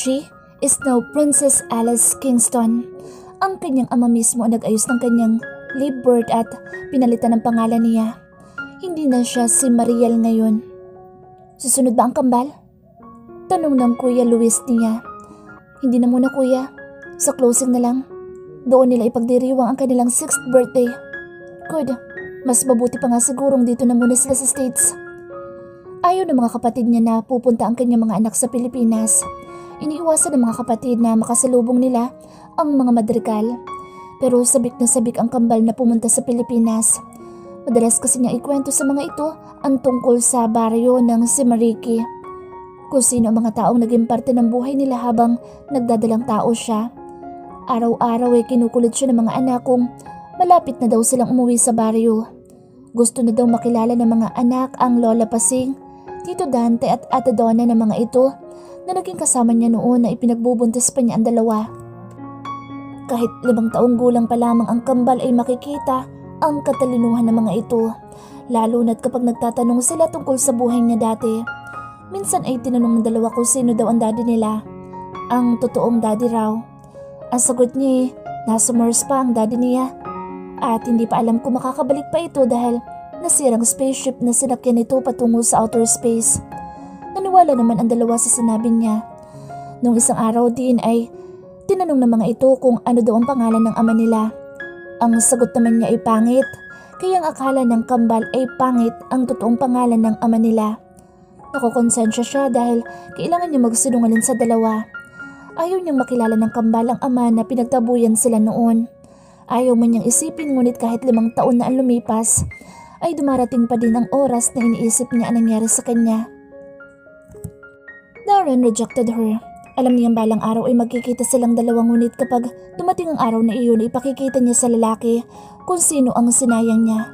She is now Princess Alice Kingston. Ang kanyang ama mismo ang nag-ayos ng kanyang live birth at pinalitan ng pangalan niya. Hindi na siya si Mariel ngayon. Susunod ba ang kambal? Tanong ng Kuya Luis niya. Hindi na muna kuya, sa closing na lang. Doon nila ipagdiriwang ang kanilang 6th birthday. Good, mas mabuti pa nga sigurong dito na muna sila sa States. Ayaw ng mga kapatid niya na pupunta ang kanyang mga anak sa Pilipinas. Iniiwasan ng mga kapatid na makasalubong nila ang mga madrigal. Pero sabik na sabik ang kambal na pumunta sa Pilipinas. Madalas kasi niya ikwento sa mga ito ang tungkol sa baryo ng Simariki. Kung sino ang mga taong naging parte ng buhay nila habang nagdadalang tao siya. Araw-araw ay kinukulit siya ng mga anak kung malapit na daw silang umuwi sa baryo. Gusto na daw makilala ng mga anak ang Lola Pasing, Tito Dante at Ate Donna ng mga ito na naging kasama niya noon na ipinagbubuntis pa niya ang dalawa. Kahit 5 taong gulang pa lamang ang kambal ay makikita ang katalinuhan ng mga ito, lalo na't kapag nagtatanong sila tungkol sa buhay niya dati. Minsan ay tinanong ng dalawa kung sino daw ang daddy nila, ang totoong daddy raw. Ang sagot niya, nasa Mars pa ang daddy niya at hindi pa alam kung makakabalik pa ito dahil nasirang spaceship na sinakyan nito patungo sa outer space. Naniwala naman ang dalawa sa sinabi niya. Nung isang araw din ay tinanong ng mga ito kung ano daw ang pangalan ng ama nila. Ang sagot naman niya ay pangit, kaya ang akala ng kambal ay pangit ang totoong pangalan ng ama nila. Nakokonsensya siya dahil kailangan niya magsinungaling sa dalawa. Ayaw niyang makilala ng kambal ang ama na pinagtabuyan sila noon. Ayaw man niyang isipin ngunit kahit 5 taon na ang lumipas, ay dumarating pa din ang oras na iniisip niya ang nangyari sa kanya. Darren rejected her. Alam niyang balang araw ay magkikita silang dalawa ngunit kapag dumating ang araw na iyon ay ipakikita niya sa lalaki kung sino ang sinayang niya.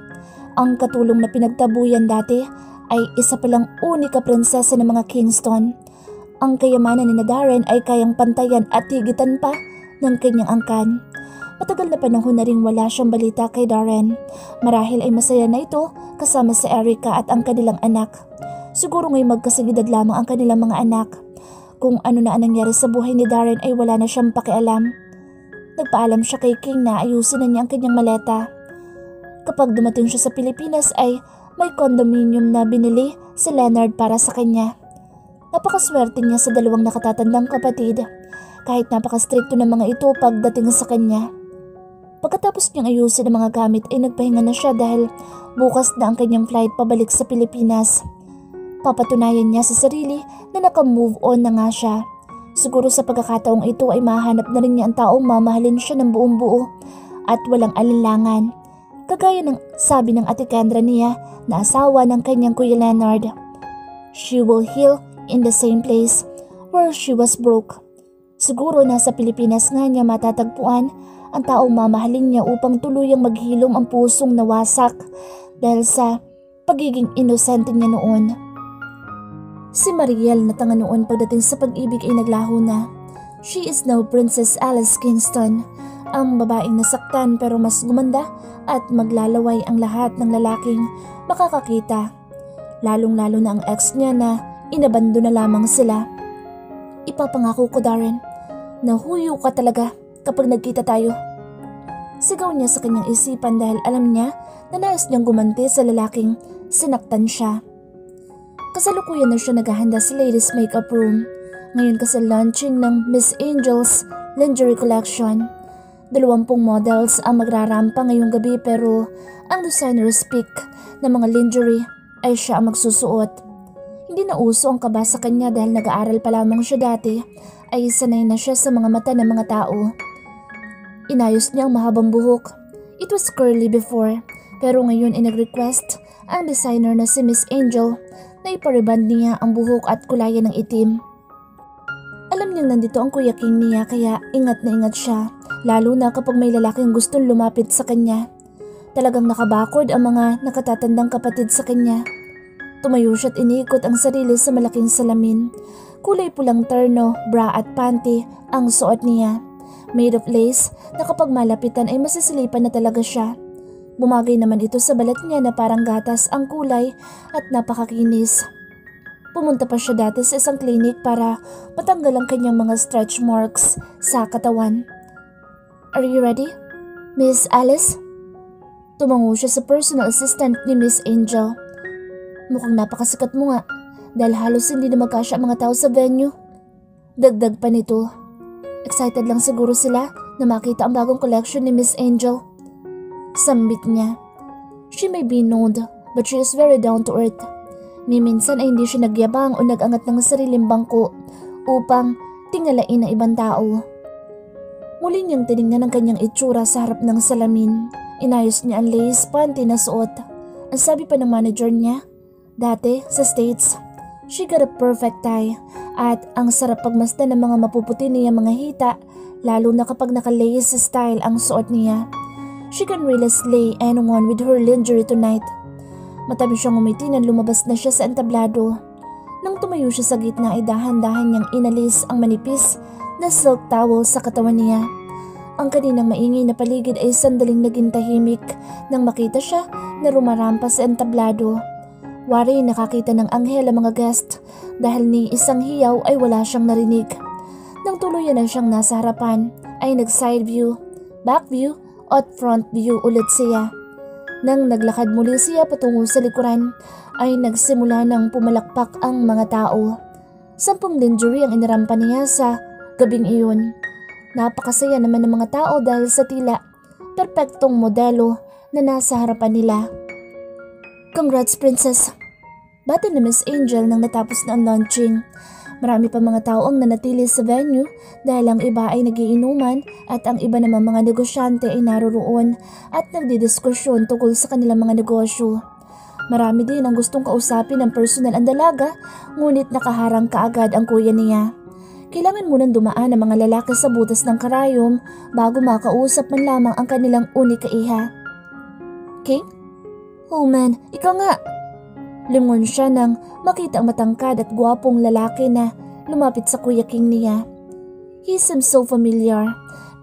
Ang katulong na pinagtabuyan dati ay isa palang unika prinsesa ng mga Kingston. Ang kayamanan ni Darren ay kayang pantayan at higitan pa ng kanyang angkan. Matagal na panahon na ring wala siyang balita kay Darren. Marahil ay masaya na ito kasama si Erica at ang kanilang anak. Siguro ngayong magkasigidad lamang ang kanilang mga anak. Kung ano na ang nangyari sa buhay ni Darren ay wala na siyang pakialam. Nagpaalam siya kay King na ayusin na niya ang kanyang maleta. Kapag dumating siya sa Pilipinas ay may condominium na binili si Leonard para sa kanya. Napakaswerte niya sa 2 nakatatandang kapatid, kahit napakastrikto ng mga ito pagdating sa kanya. Pagkatapos niyang ayusin ang mga gamit ay nagpahinga na siya dahil bukas na ang kanyang flight pabalik sa Pilipinas. Papatunayan niya sa sarili na naka-move on na nga siya. Siguro sa pagkakataong ito ay mahanap na rin niya ang taong mamahalin siya ng buong buo at walang alinlangan. Kagaya ng sabi ng Ate Kendra niya na asawa ng kanyang Kuya Leonard. She will heal in the same place where she was broke. Siguro nasa Pilipinas nga niya matatagpuan ang taong mamahalin niya upang tuluyang maghilom ang pusong nawasak dahil sa pagiging inosente niya noon. Si Mariel na tanga noon pagdating sa pag-ibig ay naglaho na. She is now Princess Alice Kingston, ang babaeng nasaktan pero mas gumanda at maglalaway ang lahat ng lalaking makakakita. Lalong-lalo na ang ex niya na inabando na lamang sila. Ipapangako ko, Darren, na huyo ka talaga kapag nagkita tayo. Sigaw niya sa kanyang isipan dahil alam niya na nais niyang gumanti sa lalaking sinaktan siya. Kasalukuyan na siya naghahanda sa ladies makeup room. Ngayon kasi launching ng Miss Angel's lingerie collection. 20 models ang magrarampa ngayong gabi pero ang designer's pick ng mga lingerie ay siya ang magsusuot. Hindi na uso ang kaba sa kanya dahil nag-aaral pa lamang siya dati ay sanay na siya sa mga mata ng mga tao. Inayos niya ang mahabang buhok. It was curly before pero ngayon ay nag-request ang designer na si Miss Angel na ipariband niya ang buhok at kulayan ng itim. Alam niyang nandito ang Kuya King niya kaya ingat na ingat siya. Lalo na kapag may lalaking gustong lumapit sa kanya. Talagang nakabakod ang mga nakatatandang kapatid sa kanya. Tumayo siya at iniikot ang sarili sa malaking salamin. Kulay pulang terno, bra at panty ang suot niya. Made of lace na kapag malapitan ay masisilipan na talaga siya. Bumagay naman ito sa balat niya na parang gatas ang kulay at napakakinis. Pumunta pa siya dati sa isang clinic para matanggal ang kanyang mga stretch marks sa katawan. Are you ready, Miss Alice? Tumango siya sa personal assistant ni Miss Angel. Mukhang napakasikat mo nga dahil halos hindi na magkasya ang mga tao sa venue. Dagdag pa nito. Excited lang siguro sila na makita ang bagong collection ni Miss Angel. Sambit niya. She may be known but she is very down to earth. Ni minsan ay hindi siya nagyabang o nag-angat ng sariling bangko upang tingalain ang ibang tao. Muli niyang tinignan ang kanyang itsura sa harap ng salamin. Inayos niya ang lace panty na suot. Ang sabi pa ng manager niya, dati sa States, she got a perfect tie at ang sarap pagmasdan ng mga mapuputi niya mga hita lalo na kapag naka-lace style ang suot niya. She can really slay anyone with her lingerie tonight. Matabi siyang umiti nang lumabas na siya sa entablado. Nang tumayo siya sa gitna ay dahan-dahan niyang inalis ang manipis na silk towel sa katawan niya. Ang kaninang maingay na paligid ay sandaling naging tahimik nang makita siya na rumarampa sa entablado. Wari nakakita ng anghel ang mga guest dahil ni isang hiyaw ay wala siyang narinig. Nang tuluyan na siyang nasa harapan ay nag-side view, back view at front view ulit siya. Nang naglakad muli siya patungo sa likuran ay nagsimula ng pumalakpak ang mga tao. 10 lingerie ang inarampa niya sa gabing iyon. Napakasaya naman ng mga tao dahil sa tila perpektong modelo na nasa harapan nila. Congrats, Princess! Bati ni Miss Angel nang natapos na ang launching. Marami pa mga tao ang nanatili sa venue dahil ang iba ay nagiinuman at ang iba naman mga negosyante ay naroroon at nagdidiskusyon tungkol sa kanilang mga negosyo. Marami din ang gustong kausapin ng personal ang dalaga ngunit nakaharang kaagad ang kuya niya. Kailangan munang dumaan ang mga lalaki sa butas ng karayom bago makausap man lamang ang kanilang unika iha. King? Oh man, ikaw nga! Lingon siya nang makita ang matangkad at gwapong lalaki na lumapit sa Kuya King niya. He seems so familiar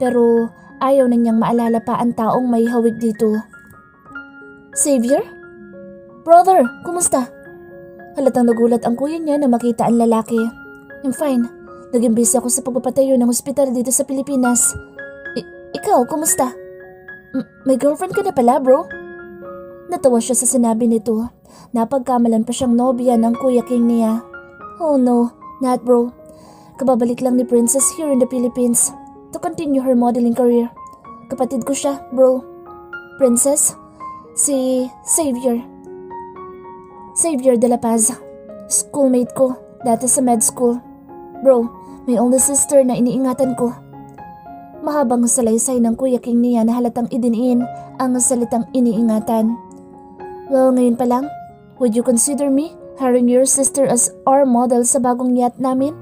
pero ayaw na niyang maalala pa ang taong may hawig dito. Xavier? Brother, kumusta? Halatang nagulat ang kuya niya na makita ang lalaki. I'm fine. Naging busy ako sa pagpapatayo ng ospital dito sa Pilipinas. Ikaw, kumusta? May girlfriend ka na pala, bro? Natawa siya sa sinabi nito. Napagkamalan pa siyang nobya ng Kuya King niya. Oh no, not bro. Kababalik lang ni Princess here in the Philippines to continue her modeling career. Kapatid ko siya, bro. Princess? Si Xavier. Xavier de la Paz. Schoolmate ko, dati sa med school. Bro, may older sister na iniingatan ko. Mahabang salaysay ng Kuya King niya na halatang idiniin ang salitang iniingatan. Well, ngayon pa lang, would you consider me hiring your sister as our model sa bagong yacht namin?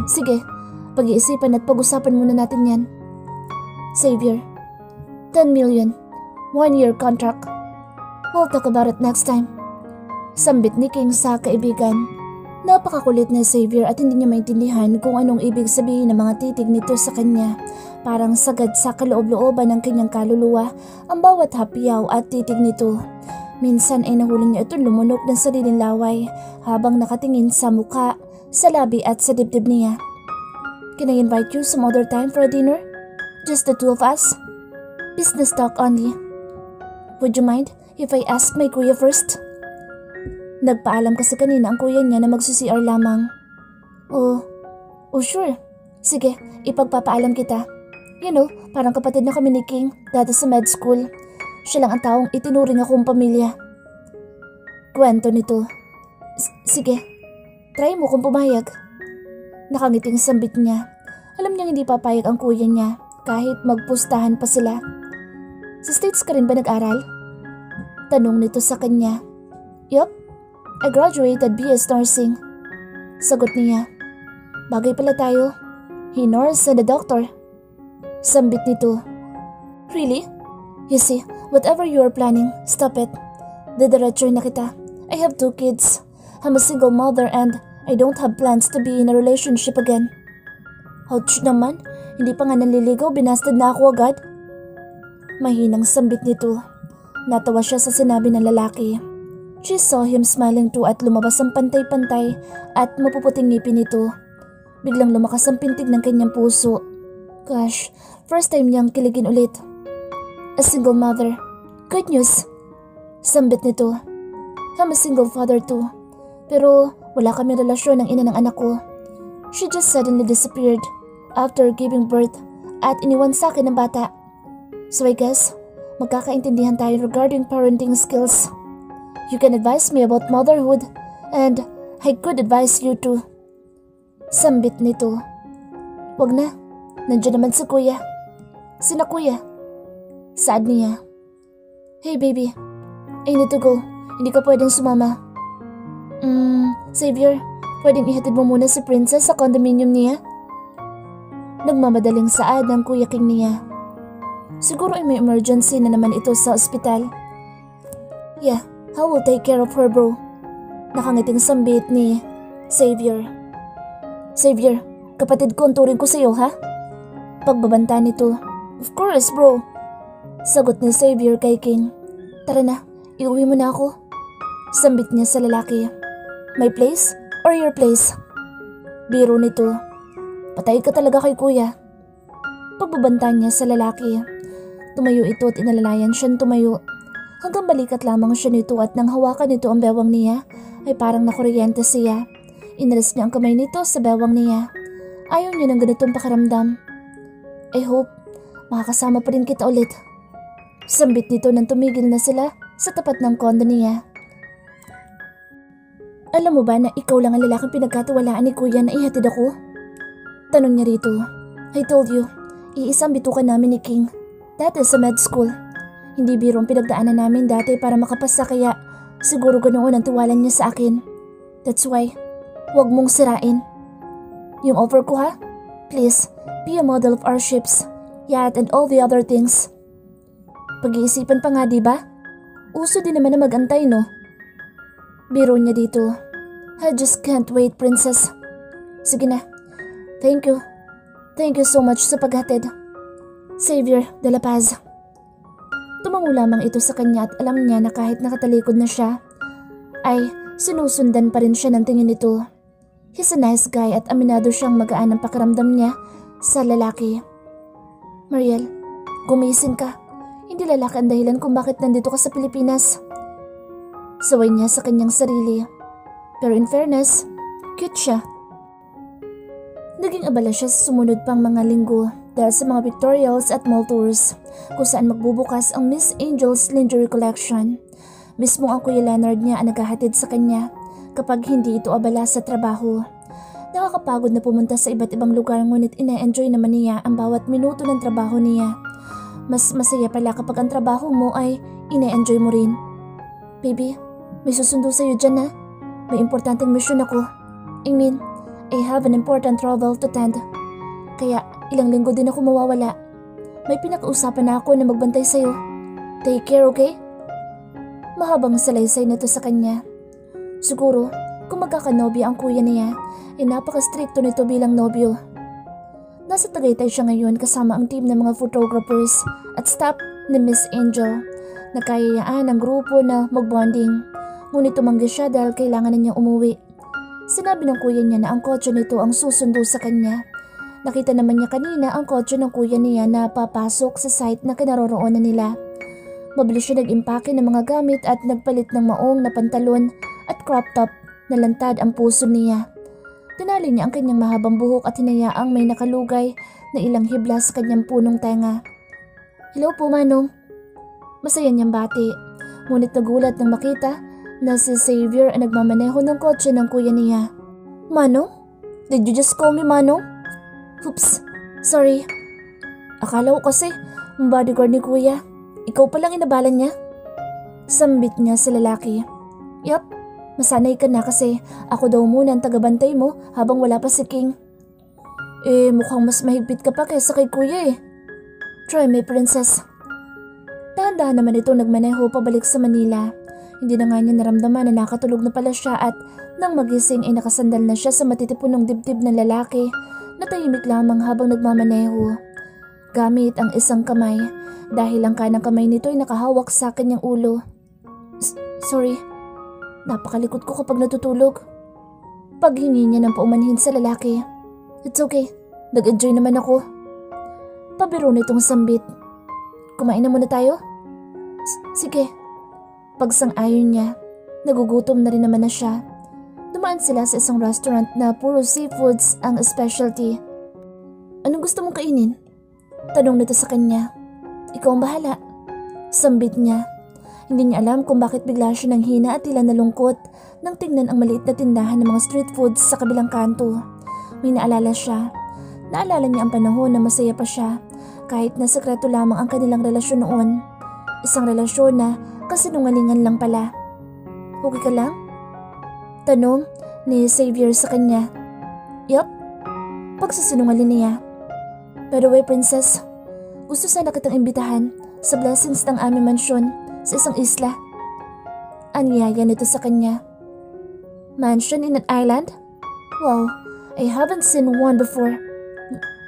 Sige, pag-iisipan at pag-usapan muna natin yan. Xavier, 10 million, 1-year contract. We'll talk about it next time. Sambit ni King sa kaibigan. Napakakulit na Xavier at hindi niya maintindihan kung anong ibig sabihin ng mga titig nito sa kanya. Parang sagad sa kaloob-looban ng kanyang kaluluwa ang bawat hapyaw at titig nito. Minsan ay nahuli niya itong lumunok ng sariling laway habang nakatingin sa mukha, sa labi at sa dibdib niya. Can I invite you some other time for a dinner? Just the two of us? Business talk only. Would you mind if I ask my kuya first? Nagpaalam kasi kanina ang kuya niya na magsi-CR lamang. Oh sure. Sige, ipagpapaalam kita. You know, parang kapatid na kami ni King dati sa med school. Siya lang ang taong itinuring akong pamilya. Kwento nito. Sige, try mo kung pumayag. Nakangiting sambit niya. Alam niyang hindi papayag ang kuya niya kahit magpustahan pa sila. Sa States ka rin ba nag-aral? Tanong nito sa kanya. Yup, I graduated BS Nursing. Sagot niya. Bagay pala tayo. He nurse and a doctor. Sambit nito. Really? You see, whatever you are planning, stop it. Didiretso na kita. I have 2 kids. I'm a single mother and I don't have plans to be in a relationship again. Ouch naman, hindi pa nga naliligaw, binastad na ako agad. Mahinang sambit nito. Natawa siya sa sinabi ng lalaki. She saw him smiling too at lumabas ang pantay-pantay at mapuputing ngipin nito. Biglang lumakas ang pintig ng kanyang puso. Gosh, first time niyang kiligin ulit. A single mother. Good news. Sambit nito. I'm a single father too. Pero wala kami relasyon ng ina ng anak ko. She just suddenly disappeared after giving birth at iniwan sa akin ng bata. So I guess, magkakaintindihan tayo regarding parenting skills. You can advise me about motherhood and I could advise you too. Sambit nito. Wag na, nandiyan naman si kuya. Sina kuya? Saad niya. Hey baby, I need to go. Hindi ka pwedeng sumama. Xavier, pwedeng ihatid mo muna si Princess sa condominium niya? Nagmamadaling saad ng Kuya King niya. Siguro ay may emergency na naman ito sa ospital. Yeah, I will take care of her bro. Nakangiting sambit ni Xavier. Xavier, kapatid ko ang turing ko sa'yo ha? Pagbabanta nito. Of course bro. Sagot ni Xavier kay King. Tara na, iuwi mo na ako. Sambit niya sa lalaki. My place or your place? Biro nito. Patay ka talaga kay kuya. Pagbabanta niya sa lalaki. Tumayo ito at inalalayan siyang tumayo. Hanggang balikat lamang siya nito at nang hawakan nito ang bewang niya ay parang nakuryente siya. Inalis niya ang kamay nito sa bewang niya. Ayaw niya ng ganitong pakiramdam. I hope makakasama pa rin kita ulit. Sambit nito nang tumigil na sila sa tapat ng kondo niya. Alam mo ba na ikaw lang ang lalaking pinagkatiwalaan ni kuya na ihatid ako? Tanong niya rito. I told you, iisang bitukan namin ni King. That is sa med school. Hindi birong pinagdaanan namin dati para makapasa kaya siguro ganoon ang tiwala niya sa akin. That's why, huwag mong sirain. Yung offer ko ha? Please, be a model of our ships, yacht and all the other things. Pag-iisipan pa nga diba? Uso din naman na mag-antay no? Biro niya dito. I just can't wait, princess. Sige na. Thank you. Thank you so much sa paghatid. Xavier de la Paz. Tumango lamang ito sa kanya at alam niya na kahit nakatalikod na siya, ay sinusundan pa rin siya ng tingin nito. He's a nice guy at aminado siyang magaan ang pakiramdam niya sa lalaki. Mariel, gumising ka. Hindi lalaki ang dahilan kung bakit nandito ka sa Pilipinas. Saway niya sa kanyang sarili. Pero in fairness, cute siya. Naging abala siya sa sumunod pang mga linggo dahil sa mga pictorials at mall tours kung saan magbubukas ang Miss Angel's lingerie collection. Mismo ang Kuya Leonard niya ang naghahatid sa kanya kapag hindi ito abala sa trabaho. Nakakapagod na pumunta sa iba't ibang lugar ngunit ina-enjoy naman niya ang bawat minuto ng trabaho niya. Mas masaya pala kapag ang trabaho mo ay ina-enjoy mo rin. Baby, may susundo sa'yo dyan ha. May importanteng mission ako. I have an important travel to tend. Kaya ilang linggo din ako mawawala. May pinakausapan na ako na magbantay sa'yo. Take care, okay? Mahabang salaysay na to sa kanya. Siguro, kung magkakanobya ang kuya niya, ay napaka-stricto nito bilang nobyo. Nasa Tagaytay siya ngayon kasama ang team ng mga photographers at staff ni Miss Angel. Nagkayayaan ang grupo na mag-bonding. Ngunit tumanggi siya dahil kailangan na niyang umuwi. Sinabi ng kuya niya na ang kotse nito ang susundo sa kanya. Nakita naman niya kanina ang kotse ng kuya niya na papasok sa site na kinaroroonan nila. Mabilis siya nag-impake ng mga gamit at nagpalit ng maong na pantalon at crop top na lantad ang puso niya. Tinali niya ang kanyang mahabang buhok at hinayaang may nakalugay na ilang hibla sa kanyang punong tenga. Hello po, Manong. Masaya niyang bati, ngunit nagulat nang makita na si Xavier ay nagmamaneho ng kotse ng kuya niya. Manong? Did you just call me Manong? Oops, sorry. Akala ko kasi ang bodyguard ni kuya. Ikaw palang inabalan niya? Sambit niya sa lalaki. Yup, masanay ka na kasi ako daw muna ang tagabantay mo habang wala pa si King. Mukhang mas mahigpit ka pa kaysa kay kuya eh. Try me, princess. Dahan-dahan naman ito nagmaneho pabalik sa Manila. Hindi na nga niya naramdaman na nakatulog na pala siya at nang magising ay nakasandal na siya sa matitipunong dibdib ng lalaki na tahimik lamang habang nagmamaneho. Gamit ang isang kamay dahil ang kanang kamay nito ay nakahawak sa kanyang ulo. Sorry, Napakalikot ko kapag natutulog. Paghingi niya ng paumanhin sa lalaki. It's okay. Nag-enjoy naman ako. Pabiro nitong sambit. Kumain na muna tayo? Sige. Pagsang-ayon niya, nagugutom na rin naman na siya. Dumaan sila sa isang restaurant na puro seafoods ang specialty. Anong gusto mong kainin? Tanong nito sa kanya. Ikaw ang bahala. Sambit niya. Hindi niya alam kung bakit bigla siya nang hina at tila nalungkot nang tingnan ang maliit na tindahan ng mga street foods sa kabilang kanto. May naalala siya. Naalala niya ang panahon na masaya pa siya kahit na sekreto lamang ang kanilang relasyon noon. Isang relasyon na kasinungalingan lang pala. Okay ka lang? Tanong ni Xavier sa kanya. Yup. Pagsasinungaling niya. By the way, princess, gusto sana kitang imbitahan sa blessings ng aming mansyon sa isang isla. Anyaya nito sa kanya. Mansion in an island? Wow, I haven't seen one before.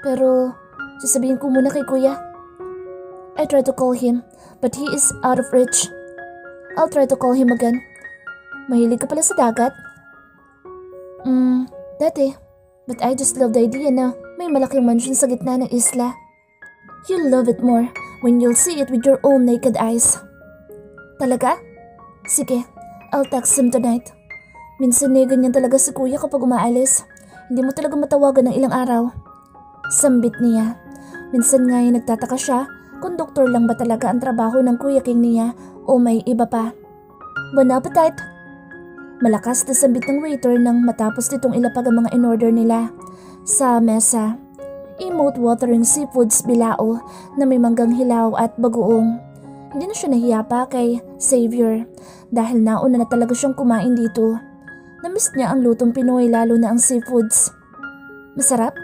Pero sasabihin ko muna kay kuya. I tried to call him, but he is out of reach. I'll try to call him again. Mahilig ka pala sa dagat? Dati. But I just love the idea na may malaking mansion sa gitna ng isla. You'll love it more when you'll see it with your own naked eyes. Talaga? Sige, I'll text him tonight. Minsan ganyan talaga si kuya kapag umaalis. Hindi mo talaga matawagan ng ilang araw. Sambit niya. Minsan nga nagtataka siya kung doktor lang ba talaga ang trabaho ng Kuya King niya o may iba pa. Bon appetit! Malakas na sambit ng waiter nang matapos nitong ilapag ang mga in-order nila sa mesa. Mouth-watering seafoods bilao na may manggang hilaw at bagoong. Hindi na siya nahiya pa kay Xavier dahil nauna na talaga siyang kumain dito. Namiss niya ang lutong Pinoy lalo na ang seafoods. Masarap?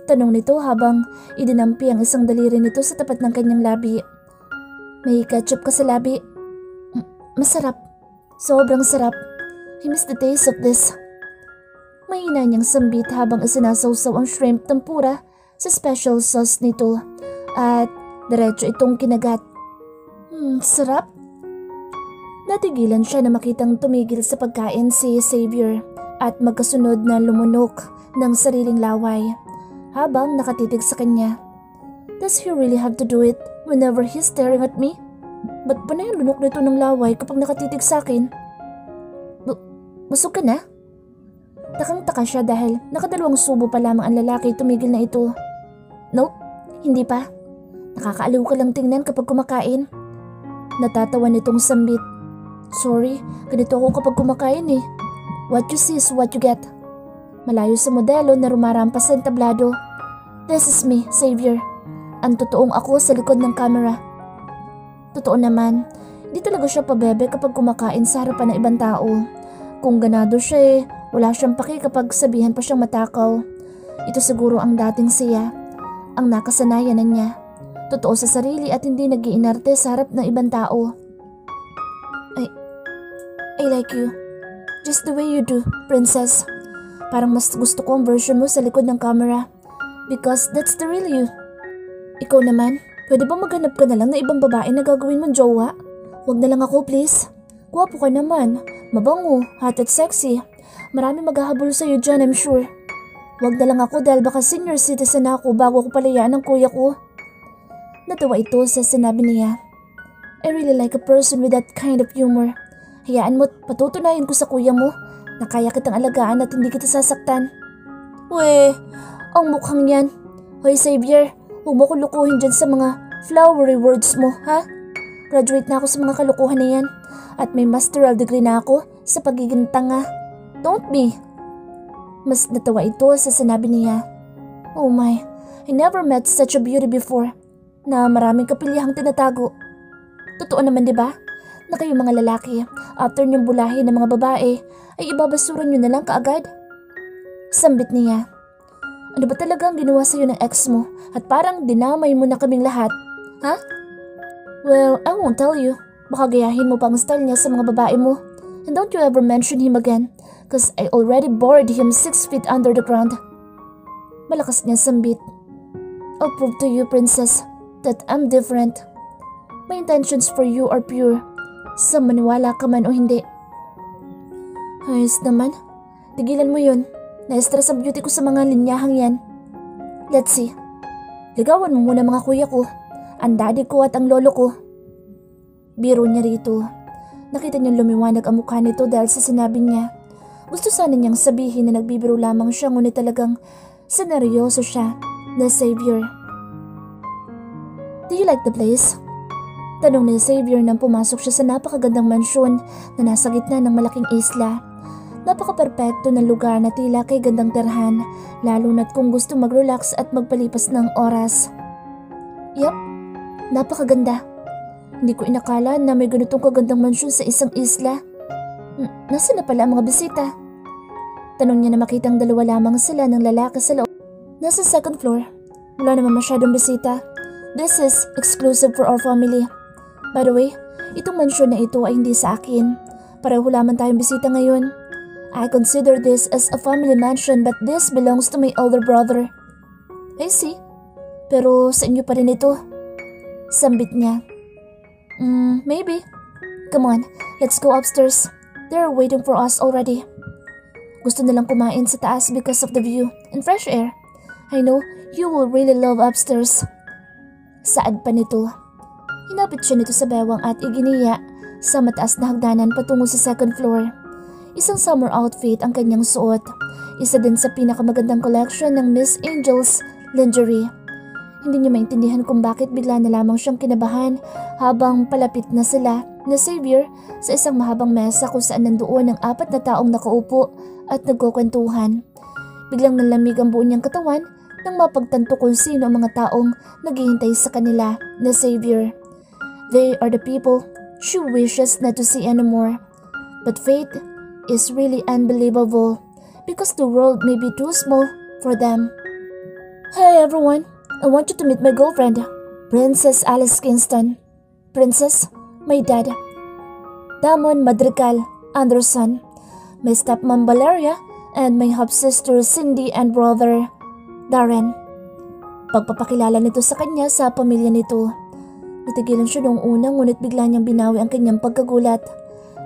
Tanong nito habang idinampi ang isang daliri nito sa tapat ng kanyang labi. May ketchup ka sa labi? Masarap. Sobrang sarap. I miss the taste of this. Mahina niyang sambit habang isinasawsaw ang shrimp tempura sa special sauce nito at diretso itong kinagat. Sarap. Natigilan siya na makitang tumigil sa pagkain si Xavier at magkasunod na lumunok ng sariling laway habang nakatitig sa kanya. Does he really have to do it whenever he's staring at me? Ba't ba na yung lunok nito ng laway kapag nakatitig sa akin? Busog ka na? Takang-taka siya dahil nakadalawang subo pa lamang ang lalaki tumigil na ito. Nope, hindi pa. Nakakaaliw ka lang tingnan kapag kumakain. Natatawa nitong sambit. Sorry, ganito ako kapag kumakain eh. What you see is what you get. Malayo sa modelo na rumarampas sa entablado. This is me, Xavier. Ang totoong ako sa likod ng camera. Totoo naman, hindi talaga siya pabebe kapag kumakain sa harapan ng ibang tao. Kung ganado siya wala siyang paki kapag sabihan pa siyang matakaw. Ito siguro ang dating siya, ang nakasanayan na niya. Totoo sa sarili at hindi nag-iinarte sa harap ng ibang tao. I like you. Just the way you do, princess. Parang mas gusto ko ang version mo sa likod ng camera. Because that's the real you. Ikaw naman, pwede ba maghanap ka na lang na ibang babae na gagawin mong jowa? Huwag na lang ako, please. Gwapo ka naman. Mabango, hot at sexy. Marami maghahabol sa'yo dyan, I'm sure. Huwag na lang ako dahil baka senior citizen ako bago ako palayaan ng kuya ko. Natawa ito sa sinabi niya. I really like a person with that kind of humor. Hayaan mo't patutunayan ko sa kuya mo na kaya kitang alagaan at hindi kita sasaktan. Weh, ang mukhang yan. Hoy Xavier, huwag mo ko lukuhin dyan sa mga flowery words mo, ha? Graduate na ako sa mga kalukuhan na yan at may masteral degree na ako sa pagiging tanga. Don't be. Mas natawa ito sa sinabi niya. Oh my, I never met such a beauty before na maraming kapilihang tinatago. Totoo naman diba? Na kayong mga lalaki, after niyong bulahin ng mga babae, ay ibabasuran niyo na lang kaagad? Sambit niya. Ano ba talaga ang ginawa sa'yo ng ex mo at parang dinamay mo na kaming lahat? Ha? Well, I won't tell you. Baka gayahin mo pa ang style niya sa mga babae mo. And don't you ever mention him again, cause I already buried him 6 feet under the ground. Malakas niya sambit. I'll prove to you, princess, that I'm different. My intentions for you are pure. Sa maniwala ka man o hindi. Ayos naman. Tigilan mo yun. Na-stress ang beauty ko sa mga linyahang yan. Let's see. Ligawan mo muna mga kuya ko, ang daddy ko at ang lolo ko. Biro niya rito. Nakita niyang lumiwanag ang mukha nito dahil sa sinabi niya. Gusto sana niyang sabihin na nagbibiro lamang siya ngunit talagang seneryoso siya na savior. Do you like the place? Tanong ni Xavier nang pumasok siya sa napakagandang mansyon na nasa gitna ng malaking isla. Napaka-perpekto ng lugar na tila kay gandang terhan, lalo na't kung gusto mag-relax at magpalipas ng oras. Yup, napakaganda. Hindi ko inakala na may ganitong kagandang mansyon sa isang isla. Nasaan na pala ang mga bisita? Tanong niya na makitang dalawa lamang sila ng lalaki sa loob. Nasa second floor. Wala naman masyadong bisita. This is exclusive for our family. By the way, itong mansyon na ito ay hindi sa akin. Pareho lamang tayong bisita ngayon. I consider this as a family mansion but this belongs to my older brother. I see. Pero sa inyo pa rin ito. Sambit niya. Maybe. Come on, let's go upstairs. They're waiting for us already. Gusto nilang kumain sa taas because of the view and fresh air. I know you will really love upstairs. Saad pa nito. Hinapit siya nito sa bewang at iginiya sa mataas na hagdanan patungo sa second floor. Isang summer outfit ang kanyang suot. Isa din sa pinakamagandang collection ng Miss Angel's lingerie. Hindi niya maintindihan kung bakit bigla na lamang siyang kinabahan habang palapit na sila na Xavier sa isang mahabang mesa kung saan nandoon ang 4 na taong nakaupo at nagkukwentuhan. Biglang nalamig ang buo niyang katawan nang mapagtanto kung sino ang mga taong naghihintay sa kanila na Xavier. They are the people she wishes not to see anymore. But fate is really unbelievable because the world may be too small for them. Hey everyone, I want you to meet my girlfriend, Princess Alice Kingston. Princess, my dad, Damon Madrigal Anderson, my stepmom Valeria, and my half-sister Cindy and brother Darren. Pagpapakilala nito sa kanya sa pamilya nito. Natigilan siya noong una ngunit bigla niyang binawi ang kanyang pagkagulat.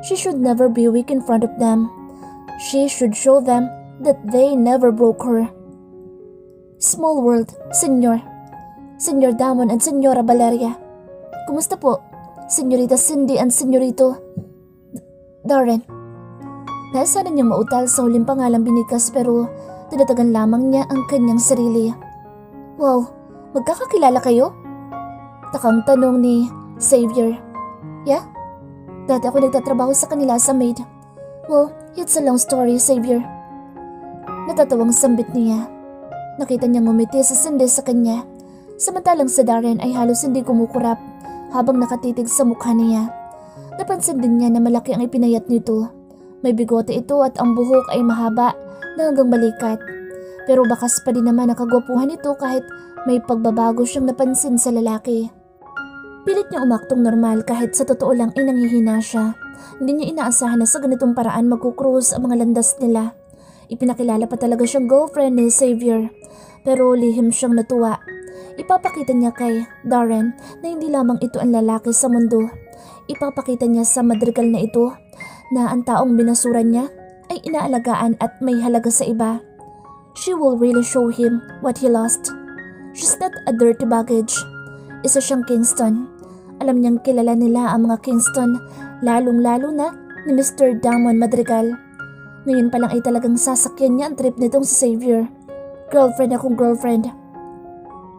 She should never be weak in front of them. She should show them that they never broke her. Small world, Senyor. Senyor Damon and Senyora Valeria. Kumusta po, Senyorita Cindy and Senyorito Darren? Nasa na niyang mautal sa huling pangalang binikas pero tinatagan lamang niya ang kanyang sarili. Wow, magkakakilala kayo? Takang tanong ni Xavier. Yeah? Dati ako nagtatrabaho sa kanila sa maid. Well, it's a long story, Xavier. Natatawang sambit niya. Nakita niyang ngumiti sa Cindy sa kanya. Samantalang sa Darren ay halos hindi kumukurap habang nakatitig sa mukha niya. Napansin din niya na malaki ang ipinayat nito. May bigote ito at ang buhok ay mahaba na hanggang balikat. Pero bakas pa din naman ang kagwapuhan nito kahit may pagbabago siyang napansin sa lalaki. Pilit niya umaktong normal kahit sa totoo lang ay nanghihina siya. Hindi niya inaasahan na sa ganitong paraan magkukrus ang mga landas nila. Ipinakilala pa talaga siyang girlfriend ni Xavier. Pero lihim siyang natuwa. Ipapakita niya kay Darren na hindi lamang ito ang lalaki sa mundo. Ipapakita niya sa Madrigal na ito na ang taong binasuran niya ay inaalagaan at may halaga sa iba. She will really show him what he lost. She's not a dirty baggage. Isa siyang Kingston. Alam niyang kilala nila ang mga Kingston, lalong-lalo na ni Mr. Damon Madrigal. Ngayon pa lang ay talagang sasakyan niya ang trip nitong si Xavier. Girlfriend akong girlfriend.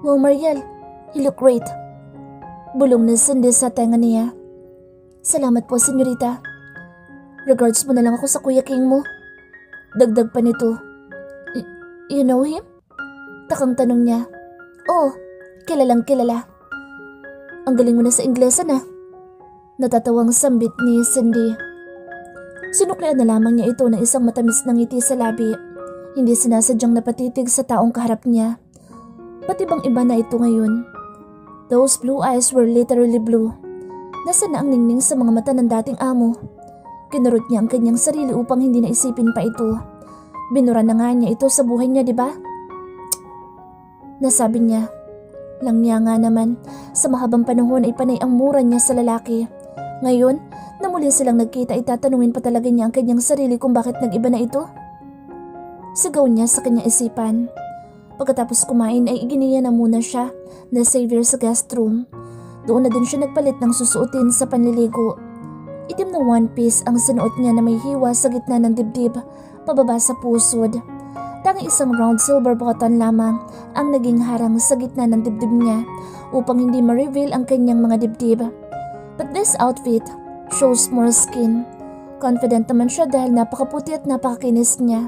Wow, Mariel, you look great. Bulong na Cindy sa tenga niya. Salamat po, senyorita. Regards mo na lang ako sa Kuya King mo. Dagdag pa nito. You know him? Takang tanong niya. Oo, kilalang kilala. Ang galing mo na sa Inglesa na. Natatawang sambit ni Cindy. Sinuklian na lamang niya ito ng isang matamis na ngiti sa labi. Hindi sinasadyang napatitig sa taong kaharap niya. Pati bang iba na ito ngayon? Those blue eyes were literally blue. Nasaan na ang ningning sa mga mata ng dating amo? Kinurot niya ang kanyang sarili upang hindi na isipin pa ito. Binura na nga niya ito sa buhay niya, di ba? Nasabi niya. Langya nga naman, sa mahabang panahon ay panay ang mura niya sa lalaki. Ngayon, na muli silang nagkita, itatanungin pa talaga niya ang kanyang sarili kung bakit nag-iba na ito? Sigaw niya sa kanyang isipan. Pagkatapos kumain ay iginiya na muna siya na Xavier sa guest room. Doon na din siya nagpalit ng susuotin sa panliligo. Itim na one piece ang sinuot niya na may hiwa sa gitna ng dibdib, pababa sa pusod. Tanging isang round silver button lamang ang naging harang sa gitna ng dibdib niya upang hindi ma-reveal ang kanyang mga dibdib. But this outfit shows more skin. Confident naman siya dahil napakaputi at napakakinis niya.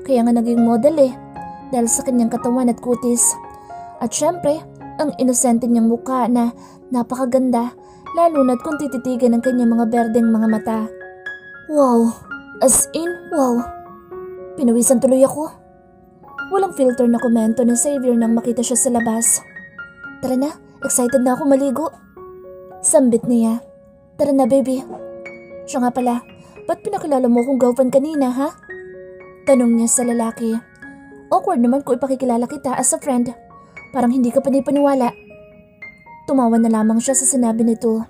Kaya nga naging model dahil sa kanyang katawan at kutis. At syempre, ang inosente niyang mukha na napakaganda, lalo na't kung tititigan ng kanyang mga berdeng mga mata. Wow! As in, wow! Pinawisan tuloy ako. Walang filter na komento ni Xavier nang makita siya sa labas. Tara na, excited na ako maligo. Sambit niya. Tara na baby. Siya nga pala, ba't pinakilala mo akong girlfriend kanina ha? Tanong niya sa lalaki. Awkward naman kung ipakikilala kita as a friend. Parang hindi ka panipaniwala. Tumawa na lamang siya sa sinabi nito.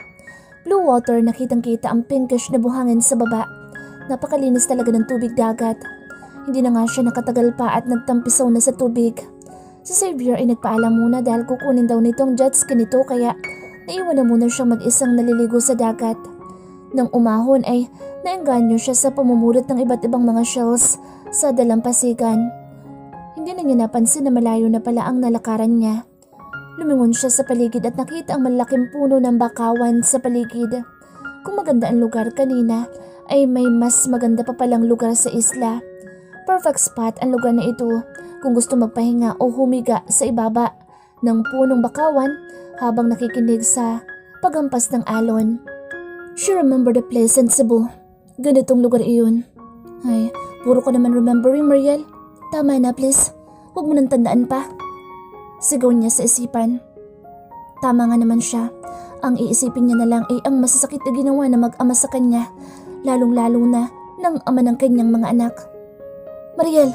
Blue water, nakitang-kita ang pinkish na buhangin sa baba. Napakalinis talaga ng tubig dagat. Hindi na nga siya nakatagal pa at nagtampisaw na sa tubig. Si Xavier ay nagpaalam muna dahil kukunin daw nitong jet ski nito kaya naiwan na muna siyang mag-isang naliligo sa dagat. Nang umahon ay naengganyo siya sa pamumulot ng iba't ibang mga shells sa dalampasigan. Hindi na niya napansin na malayo na pala ang nalakaran niya. Lumingon siya sa paligid at nakita ang malaking puno ng bakawan sa paligid. Kung maganda ang lugar kanina ay may mas maganda pa palang lugar sa isla. Perfect spot ang lugar na ito kung gusto magpahinga o humiga sa ibaba ng punong bakawan habang nakikinig sa paghampas ng alon. She remembered the place in Cebu. Ganitong lugar iyon. Ay, puro ko naman remembering, Mariel. Tama na please. Huwag mo nang tandaan pa. Sigaw niya sa isipan. Tama nga naman siya. Ang iisipin niya na lang ay ang masasakit na ginawa na mag-ama sa kanya, lalong-lalo na ng ama ng kanyang mga anak. Mariel!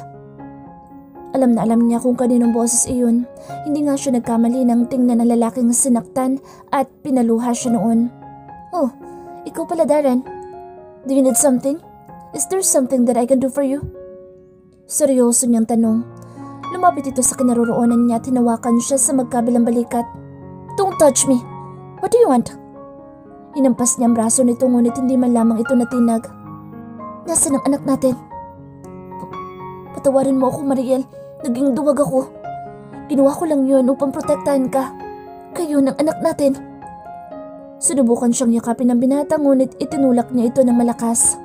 Alam na alam niya kung kaninong boses iyon. Hindi nga siya nagkamali nang tingnan ng lalaking sinaktan at pinaluha siya noon. Oh, ikaw pala Darren. Do you need something? Is there something that I can do for you? Seryoso niyang tanong. Lumapit ito sa kinaroroonan niya at hinawakan siya sa magkabilang balikat. Don't touch me! What do you want? Hinampas niya ang braso nito ngunit hindi man lamang ito natinag. Nasaan ang anak natin? Patawarin mo ako, Mariel. Naging duwag ako. Ginawa ko lang yun upang protektahan ka. Kayo ng anak natin. Sinubukan siyang yakapin ng binata ngunit itinulak niya ito ng malakas.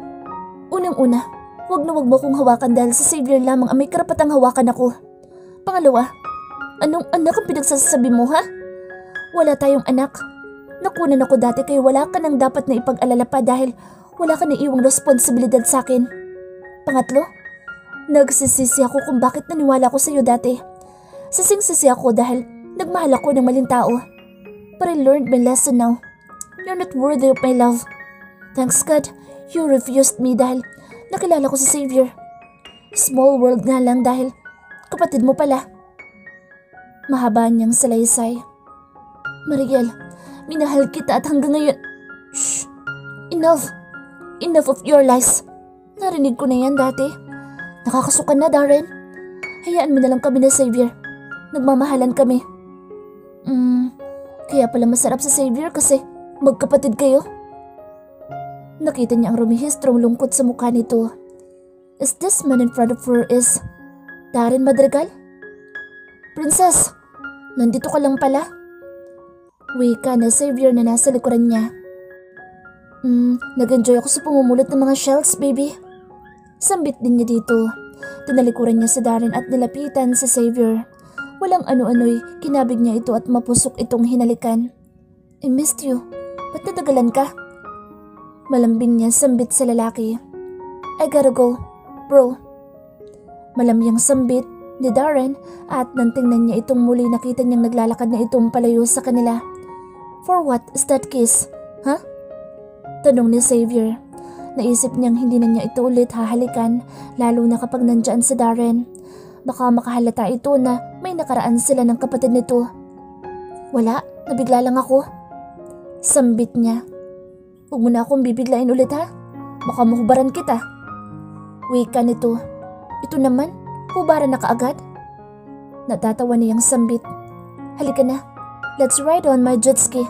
Unang-una, wag na wag mo kong hawakan dahil sa Xavier lamang ang may karapatang hawakan ako. Pangalawa, anong anak ang pinagsasabi mo ha? Wala tayong anak. Nakunan ako dati kaya wala ka nang dapat na ipag-alala pa dahil wala ka na iwang responsibilidad sa akin. Pangatlo, nagsisisi ako kung bakit naniwala ko sa iyo dati. Sising-sisi ako dahil nagmahal ako ng maling tao. But I learned my lesson now. You're not worthy of my love. Thanks God, you refused me dahil nakilala ko si Xavier. Small world nga lang dahil kapatid mo pala. Mahaba niyang salaysay. Mariel, minahal kita at hanggang ngayon... Shh! Enough! Enough of your lies. Narinig ko na yan dati. Nakakasukan na, Darren. Hayaan mo na lang kami na Xavier. Nagmamahalan kami. Kaya pala masarap sa Xavier kasi magkapatid kayo. Nakita niya ang rumihistrong lungkot sa mukha nito. Is this man in front of her is Darren Madrigal? Princess, nandito ka lang pala. Wika na Xavier na nasa likuran niya. Nag-enjoy ako sa pumumulot ng mga shells, baby. Sambit din niya dito. Tinalikuran niya si Darren at nilapitan sa Xavier. Walang ano-ano'y kinabig niya ito at mapusok itong hinalikan. I missed you. Ba't natagalan ka? Malambing niya sambit sa lalaki. I gotta go, bro. Malamyang sambit ni Darren at nang tingnan niya itong muli nakita niyang naglalakad na itong palayo sa kanila. For what is that kiss? Huh? Tanong ni Xavier. Naisip niyang hindi na niya ito ulit hahalikan lalo na kapag nandyan si Darren. Baka makahalata ito na may nakaraan sila ng kapatid nito. Wala, nabigla lang ako. Sambit niya. Huwag mo na akong bibiglain ulit ha. Baka mahubaran kita. Wika nito. Ito naman, hubaran na kaagad. Natatawa niyang sambit. Halika na, let's ride on my jet ski